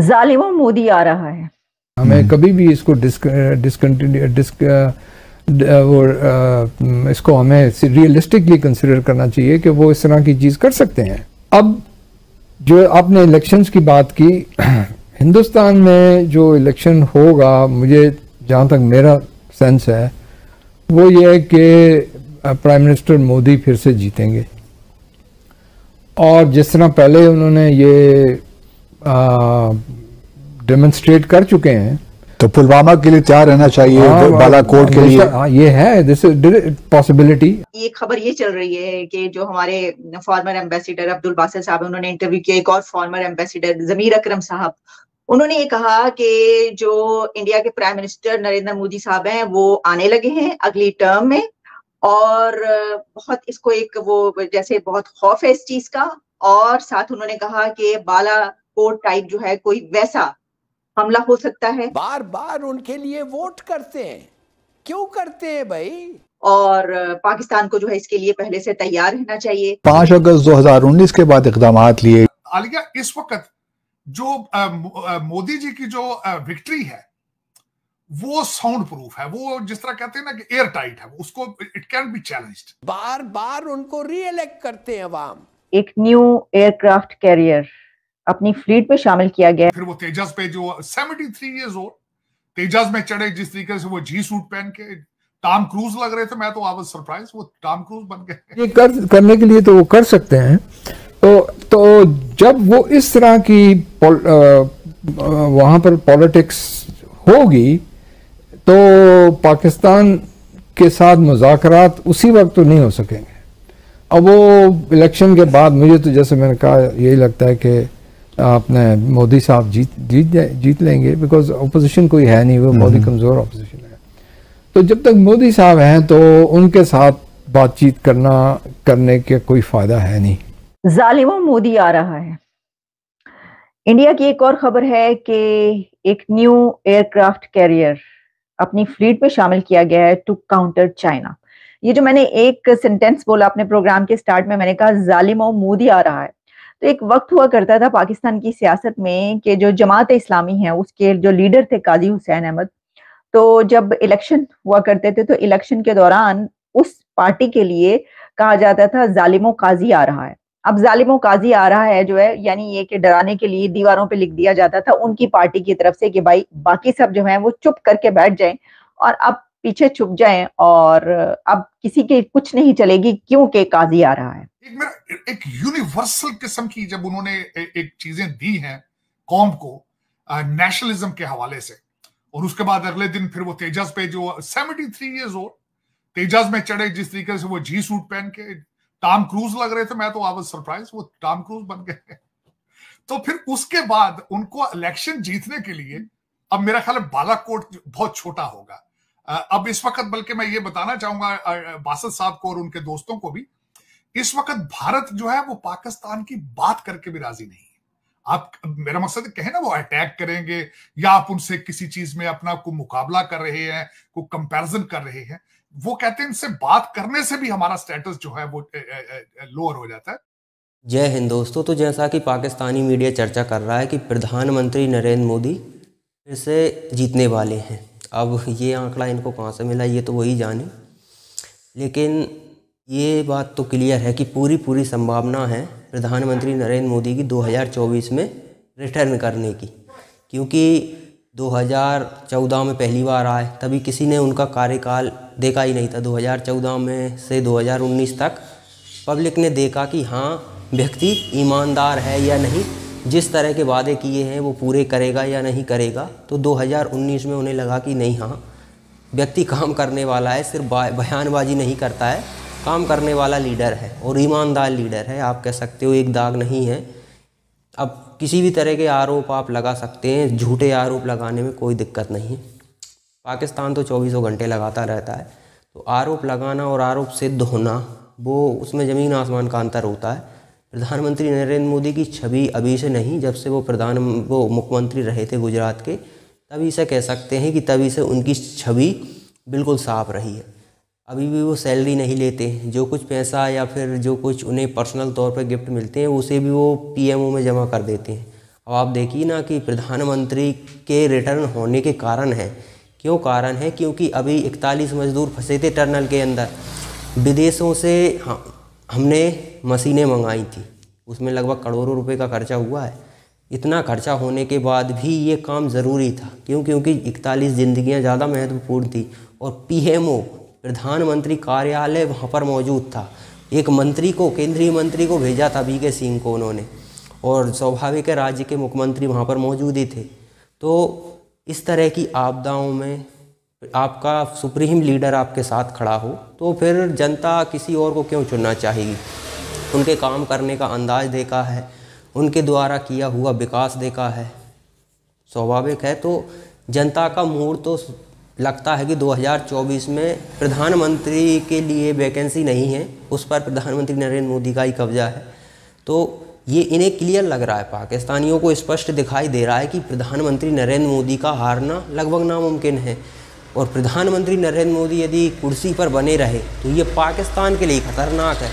जालिमों मोदी आ रहा है। हमें कभी भी इसको इसको हमें रियलिस्टिकली कंसिडर करना चाहिए कि वो इस तरह की चीज़ कर सकते हैं। अब जो आपने इलेक्शंस की बात की, हिंदुस्तान में जो इलेक्शन होगा, मुझे जहाँ तक मेरा सेंस है वो ये है कि प्राइम मिनिस्टर मोदी फिर से जीतेंगे। और जिस तरह पहले उन्होंने ये डेमोन्स्ट्रेट कर चुके हैं, तो पुलवामा के लिए तैयार रहना चाहिए, बालाकोट के लिए। ये है, दिस इज पॉसिबिलिटी। ये खबर ये चल रही है कि जो हमारे फॉर्मर एम्बेसडर अब्दुल बासित साहब, उन्होंने इंटरव्यू किया एक और फॉर्मर एम्बेसडर जमीर अकरम साहब, उन्होंने ये कहा कि जो इंडिया के प्राइम मिनिस्टर नरेंद्र मोदी साहब हैं वो आने लगे हैं अगली टर्म में, और बहुत इसको एक वो जैसे बहुत खौफ है इस चीज का। और साथ उन्होंने कहा कि बालाकोट टाइप जो है कोई वैसा हमला हो सकता है। बार बार उनके लिए वोट करते हैं, क्यों करते हैं भाई? और पाकिस्तान को जो है इसके लिए पहले से तैयार रहना चाहिए। 5 अगस्त 2019 के बाद इकदाम लिए। आलिया, इस वक्त जो मोदी जी की जो विक्ट्री है वो साउंड प्रूफ है, वो जिस तरह कहते हैं ना कि एयर टाइट है, उसको इट कैन बी चैलेंज्ड। बार बार उनको रीइलेक्ट करते हैं अवाम। एक न्यू एयरक्राफ्ट कैरियर अपनी फ्लीट में शामिल किया गया। फिर वो तेजस पे जो 73 इयर्स ओल्ड तेजस में चढ़े, जिस तरीके से वो जी सूट पहन के टॉम क्रूज लग रहे थे, मैं तो आई वाज सरप्राइज, वो टॉम क्रूज बन गए। ये करने के लिए तो वो कर सकते हैं। तो जब वो इस तरह की वहां पर पॉलिटिक्स होगी तो पाकिस्तान के साथ मुज़ाकरात उसी वक्त तो नहीं हो सकेंगे। अब वो इलेक्शन के बाद मुझे तो जैसे मैंने कहा यही लगता है कि आपने मोदी साहब जीत लेंगे, बिकॉज अपोजिशन कोई है नहीं, वो बहुत ही कमज़ोर अपोजिशन है। तो जब तक मोदी साहब हैं तो उनके साथ बातचीत करने के कोई फ़ायदा है नहीं। जालिमों मोदी आ रहा है। इंडिया की एक और खबर है कि एक न्यू एयरक्राफ्ट कैरियर अपनी फ्लीट में शामिल किया गया है टू काउंटर चाइना। ये जो मैंने एक सेंटेंस बोला अपने प्रोग्राम के स्टार्ट में, मैंने कहा जालिमों मोदी आ रहा है। तो एक वक्त हुआ करता था पाकिस्तान की सियासत में कि जो जमात इस्लामी है उसके जो लीडर थे काजी हुसैन अहमद, तो जब इलेक्शन हुआ करते थे तो इलेक्शन के दौरान उस पार्टी के लिए कहा जाता था जालिमों काजी आ रहा है। अब जालिमों काजी आ रहा है जो है, यानी ये कि डराने के लिए दीवारों पे लिख दिया जाता था उनकी पार्टी की तरफ से कि भाई बाकी सब जो है वो चुप करके बैठ जाएं और अब पीछे छुप जाएं और अब किसी के कुछ नहीं चलेगी क्योंकि काजी आ रहा है। एक यूनिवर्सल किस्म की जब उन्होंने एक चीजें दी हैं कौम को नेशनलिज्म के हवाले से, और उसके बाद अगले दिन फिर वो तेजस पे जो 73 इयर्स ओल्ड तेजस में चढ़े, जिस तरीके से वो जी सूट पहन के टॉम क्रूज लग रहे थे, मैं तो आई वाज सरप्राइज, वो टॉम क्रूज बन गए। तो फिर उसके बाद उनको इलेक्शन जीतने के लिए अब मेरा ख्याल है बालाकोट बहुत छोटा होगा अब इस वक्त। बल्कि मैं ये बताना चाहूंगा बासित साहब को और उनके दोस्तों को भी, इस वक्त भारत जो है वो पाकिस्तान की बात करके भी राजी नहीं है। आप, मेरा मकसद कहें ना वो अटैक करेंगे या आप उनसे किसी चीज में अपना को मुकाबला कर रहे हैं, को कंपैरिजन कर रहे हैं, वो कहते हैं इनसे बात करने से भी हमारा स्टेटस जो है वो लोअर हो जाता है। जय हिंद दोस्तों। तो जैसा कि पाकिस्तानी मीडिया चर्चा कर रहा है कि प्रधानमंत्री नरेंद्र मोदी फिर से जीतने वाले हैं। अब ये आंकड़ा इनको कहाँ से मिला ये तो वही जाने, लेकिन ये बात तो क्लियर है कि पूरी संभावना है प्रधानमंत्री नरेंद्र मोदी की 2024 में रिटर्न करने की, क्योंकि 2014 में पहली बार आए, तभी किसी ने उनका कार्यकाल देखा ही नहीं था। 2014 में से 2019 तक पब्लिक ने देखा कि हाँ व्यक्ति ईमानदार है या नहीं, जिस तरह के वादे किए हैं वो पूरे करेगा या नहीं करेगा। तो 2019 में उन्हें लगा कि नहीं, हाँ व्यक्ति काम करने वाला है, सिर्फ बयानबाजी नहीं करता है, काम करने वाला लीडर है और ईमानदार लीडर है, आप कह सकते हो, एक दाग नहीं है। अब किसी भी तरह के आरोप आप लगा सकते हैं, झूठे आरोप लगाने में कोई दिक्कत नहीं है। पाकिस्तान तो 24 घंटे लगाता रहता है, तो आरोप लगाना और आरोप सिद्ध होना वो उसमें ज़मीन आसमान का अंतर होता है। प्रधानमंत्री नरेंद्र मोदी की छवि अभी से नहीं, जब से वो मुख्यमंत्री रहे थे गुजरात के, तभी से कह सकते हैं कि तभी से उनकी छवि बिल्कुल साफ रही है। अभी भी वो सैलरी नहीं लेते, जो कुछ पैसा या फिर जो कुछ उन्हें पर्सनल तौर पर गिफ्ट मिलते हैं उसे भी वो पीएमओ में जमा कर देते हैं। अब आप देखिए ना कि प्रधानमंत्री के रिटर्न होने के कारण है, क्यों कारण है, क्योंकि अभी 41 मजदूर फंसे थे टनल के अंदर। विदेशों से हमने मशीनें मंगाई थी, उसमें लगभग करोड़ों रुपए का खर्चा हुआ है। इतना खर्चा होने के बाद भी ये काम ज़रूरी था, क्यों? क्योंकि 41 ज़िंदगियाँ ज़्यादा महत्वपूर्ण थी और पीएमओ प्रधानमंत्री कार्यालय वहाँ पर मौजूद था। एक मंत्री को, केंद्रीय मंत्री को भेजा था वीके सिंह को उन्होंने, और स्वाभाविक है राज्य के मुख्यमंत्री वहाँ पर मौजूद ही थे। तो इस तरह की आपदाओं में आपका सुप्रीम लीडर आपके साथ खड़ा हो तो फिर जनता किसी और को क्यों चुनना चाहेगी? उनके काम करने का अंदाज देखा है, उनके द्वारा किया हुआ विकास देखा है, स्वाभाविक है। तो जनता का मूड तो लगता है कि 2024 में प्रधानमंत्री के लिए वैकेंसी नहीं है, उस पर प्रधानमंत्री नरेंद्र मोदी का ही कब्जा है। तो ये इन्हें क्लियर लग रहा है, पाकिस्तानियों को स्पष्ट दिखाई दे रहा है कि प्रधानमंत्री नरेंद्र मोदी का हारना लगभग नामुमकिन है। और प्रधानमंत्री नरेंद्र मोदी यदि कुर्सी पर बने रहे तो ये पाकिस्तान के लिए खतरनाक है।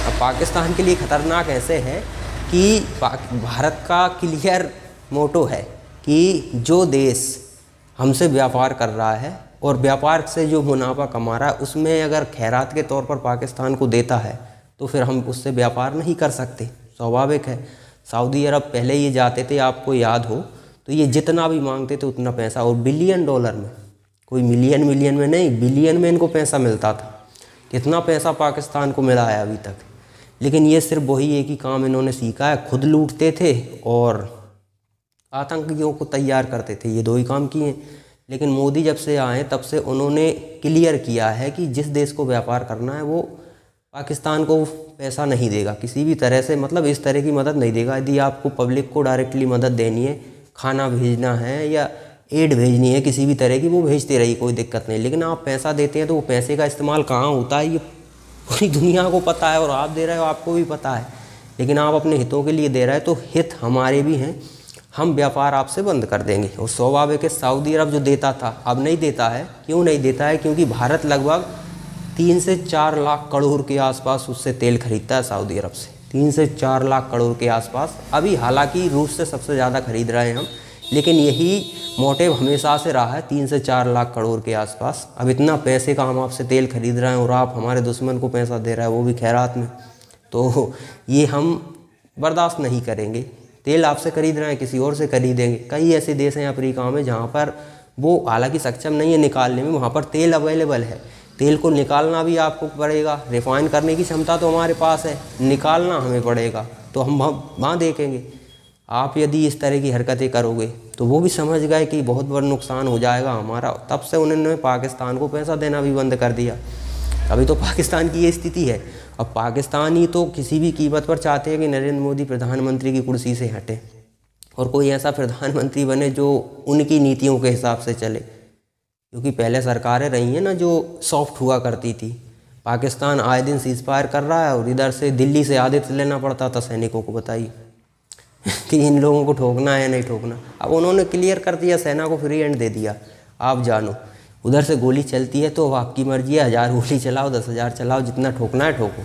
अब पाकिस्तान के लिए खतरनाक ऐसे है कि भारत का क्लियर मोटो है कि जो देश हमसे व्यापार कर रहा है और व्यापार से जो मुनाफा कमा रहा है उसमें अगर खैरात के तौर पर पाकिस्तान को देता है तो फिर हम उससे व्यापार नहीं कर सकते, स्वाभाविक है। सऊदी अरब पहले ये जाते थे, आपको याद हो, तो ये जितना भी मांगते थे उतना पैसा, और बिलियन डॉलर में, कोई मिलियन में नहीं, बिलियन में इनको पैसा मिलता था। कितना पैसा पाकिस्तान को मिला है अभी तक। लेकिन ये सिर्फ वही एक ही काम इन्होंने सीखा है, खुद लूटते थे और आतंकियों को तैयार करते थे, ये दो ही काम किए। लेकिन मोदी जब से आए तब से उन्होंने क्लियर किया है कि जिस देश को व्यापार करना है वो पाकिस्तान को पैसा नहीं देगा किसी भी तरह से, मतलब इस तरह की मदद नहीं देगा। यदि आपको पब्लिक को डायरेक्टली मदद देनी है, खाना भेजना है या एड भेजनी है किसी भी तरह की, वो भेजते रहिए, कोई दिक्कत नहीं। लेकिन आप पैसा देते हैं तो वो पैसे का इस्तेमाल कहाँ होता है ये पूरी दुनिया को पता है, और आप दे रहे हो आपको भी पता है। लेकिन आप अपने हितों के लिए दे रहे हैं तो हित हमारे भी हैं, हम व्यापार आपसे बंद कर देंगे। और स्वाभाविक है सऊदी अरब जो देता था अब नहीं देता है। क्यों नहीं देता है? क्योंकि भारत लगभग 3 से 4 लाख करोड़ के आसपास उससे तेल खरीदता है सऊदी अरब से, 3 से 4 लाख करोड़ के आसपास। अभी हालांकि रूस से सबसे ज़्यादा खरीद रहे हैं हम, लेकिन यही मोटिव हमेशा से रहा है, 3 से 4 लाख करोड़ के आसपास। अब इतना पैसे का हम आपसे तेल खरीद रहे हैं और आप हमारे दुश्मन को पैसा दे रहे हैं, वो भी खैरात में, तो ये हम बर्दाश्त नहीं करेंगे। तेल आपसे खरीद रहे हैं, किसी और से खरीदेंगे। कई ऐसे देश हैं अफ्रीका में जहाँ पर वो हालांकि सक्षम नहीं है निकालने में, वहाँ पर तेल अवेलेबल है। तेल को निकालना भी आपको पड़ेगा, रिफाइन करने की क्षमता तो हमारे पास है, निकालना हमें पड़ेगा, तो हम वहाँ देखेंगे। आप यदि इस तरह की हरकतें करोगे तो वो भी समझ गए कि बहुत बड़ा नुकसान हो जाएगा हमारा, तब से उन्होंने पाकिस्तान को पैसा देना भी बंद कर दिया। अभी तो पाकिस्तान की ये स्थिति है। अब पाकिस्तानी तो किसी भी कीमत पर चाहते हैं कि नरेंद्र मोदी प्रधानमंत्री की कुर्सी से हटे और कोई ऐसा प्रधानमंत्री बने जो उनकी नीतियों के हिसाब से चले, क्योंकि पहले सरकारें रही हैं ना जो सॉफ्ट हुआ करती थी। पाकिस्तान आए दिन सीज फायर कर रहा है और इधर से दिल्ली से आदेश लेना पड़ता था सैनिकों को, बताइए कि इन लोगों को ठोकना है या नहीं ठोकना। अब उन्होंने क्लियर कर दिया, सेना को फ्री हैंड दे दिया, आप जानो। उधर से गोली चलती है तो आपकी मर्जी है, 1000 गोली चलाओ, 10,000 चलाओ, जितना ठोकना है ठोको।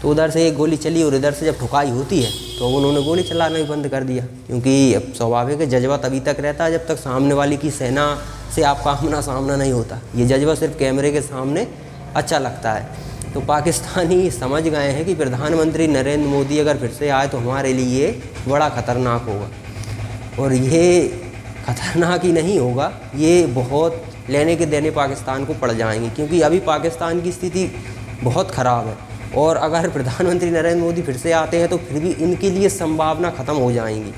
तो उधर से एक गोली चली और इधर से जब ठुकाई होती है तो उन्होंने गोली चलाना ही बंद कर दिया, क्योंकि अब स्वाभाविक है जज्बा तभी तक रहता है जब तक सामने वाली की सेना से आपका आमना सामना नहीं होता। ये जज्बा सिर्फ कैमरे के सामने अच्छा लगता है। तो पाकिस्तानी समझ गए हैं कि प्रधानमंत्री नरेंद्र मोदी अगर फिर से आए तो हमारे लिए बड़ा खतरनाक होगा, और ये खतरनाक ही नहीं होगा, ये बहुत लेने के देने पाकिस्तान को पड़ जाएंगे, क्योंकि अभी पाकिस्तान की स्थिति बहुत ख़राब है। और अगर प्रधानमंत्री नरेंद्र मोदी फिर से आते हैं तो फिर भी इनके लिए संभावना ख़त्म हो जाएंगी,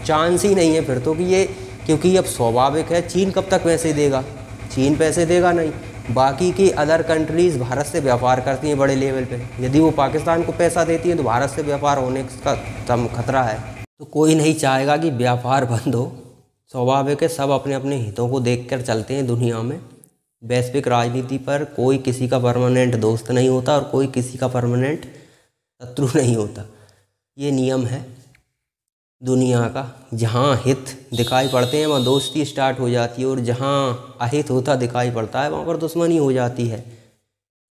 चांस ही नहीं है फिर तो कि ये, क्योंकि अब स्वाभाविक है चीन कब तक पैसे देगा, चीन पैसे देगा नहीं। बाकी की अदर कंट्रीज़ भारत से व्यापार करती हैं बड़े लेवल पे, यदि वो पाकिस्तान को पैसा देती हैं तो भारत से व्यापार होने का खतरा है। तो कोई नहीं चाहेगा कि व्यापार बंद हो, स्वाभाविक है सब अपने अपने हितों को देखकर चलते हैं दुनिया में। वैश्विक राजनीति पर कोई किसी का परमानेंट दोस्त नहीं होता और कोई किसी का परमानेंट शत्रु नहीं होता, ये नियम है दुनिया का। जहाँ हित दिखाई पड़ते हैं वहाँ दोस्ती स्टार्ट हो जाती है, और जहाँ अहित होता दिखाई पड़ता है वहाँ पर दुश्मनी हो जाती है।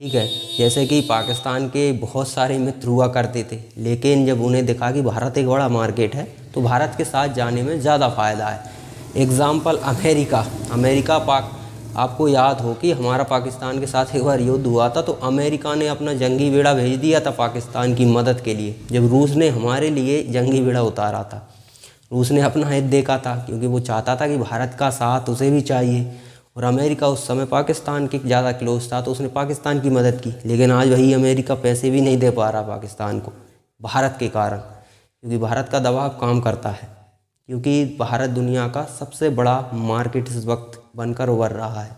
ठीक है। जैसे कि पाकिस्तान के बहुत सारे मित्र हुआ करते थे, लेकिन जब उन्हें दिखा कि भारत एक बड़ा मार्केट है तो भारत के साथ जाने में ज़्यादा फ़ायदा है। एग्ज़ाम्पल अमेरिका आपको याद हो कि हमारा पाकिस्तान के साथ एक बार युद्ध हुआ था, तो अमेरिका ने अपना जंगी बेड़ा भेज दिया था पाकिस्तान की मदद के लिए, जब रूस ने हमारे लिए जंगी बेड़ा उतारा था। रूस ने अपना हित देखा था, क्योंकि वो चाहता था कि भारत का साथ उसे भी चाहिए, और अमेरिका उस समय पाकिस्तान के ज़्यादा क्लोज था, तो उसने पाकिस्तान की मदद की। लेकिन आज वही अमेरिका पैसे भी नहीं दे पा रहा पाकिस्तान को, भारत के कारण, क्योंकि भारत का दबाव काम करता है, क्योंकि भारत दुनिया का सबसे बड़ा मार्केट इस वक्त बनकर उभर रहा है।